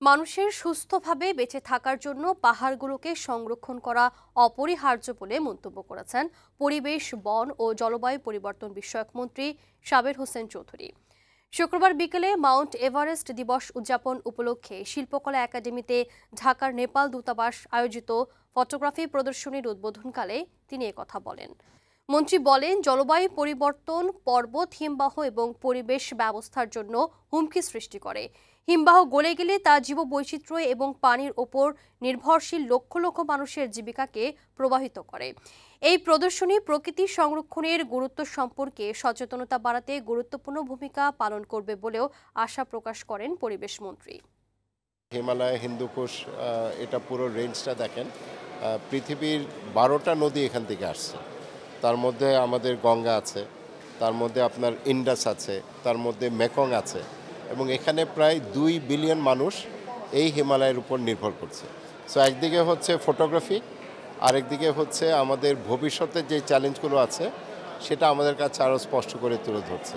মানুষের সুস্থভাবে বেঁচে থাকার জন্য পাহাড়গুলোকে সংরক্ষণ করা অপরিহার্য বলে মন্তব্য করেছেন পরিবেশ, বন ও জলবায়ু পরিবর্তন বিষয়ক মন্ত্রী সাবের হোসেন চৌধুরী। শুক্রবার বিকেলে মাউন্ট এভারেস্ট দিবস উদযাপন উপলক্ষে শিল্পকলা একাডেমিতে ঢাকার নেপাল দূতাবাস আয়োজিত ফটোগ্রাফি প্রদর্শনীর উদ্বোধনকালে তিনি একথা বলেন। মন্ত্রী বলেন, জলবায়ু পরিবর্তন পর্বত, হিমবাহ এবং পরিবেশ ব্যবস্থার জন্য হুমকি সৃষ্টি করে। হিমবাহ গলে গেলে তা জীববৈচিত্র্য এবং পানির ওপর নির্ভরশীল লক্ষ লক্ষ মানুষের জীবিকাকে প্রভাবিত করে। এই প্রদর্শনী প্রকৃতি সংরক্ষণের গুরুত্ব সম্পর্কে সচেতনতা বাড়াতে গুরুত্বপূর্ণ ভূমিকা পালন করবে বলেও আশা প্রকাশ করেন পরিবেশ মন্ত্রী। হিমালয়, হিন্দুকুশ, এটা পুরো রেঞ্জটা দেখেন, পৃথিবীর 12টা নদী এখান থেকে আসছে। তার মধ্যে আমাদের গঙ্গা আছে, তার মধ্যে আপনার ইন্ডাস আছে, তার মধ্যে মেকং আছে, এবং এখানে প্রায় 2 বিলিয়ন মানুষ এই হিমালয়ের উপর নির্ভর করছে। সো একদিকে হচ্ছে ফটোগ্রাফি, আরেকদিকে হচ্ছে আমাদের ভবিষ্যতের যে চ্যালেঞ্জগুলো আছে সেটা আমাদের কাছে আরও স্পষ্ট করে তুলে ধরছে।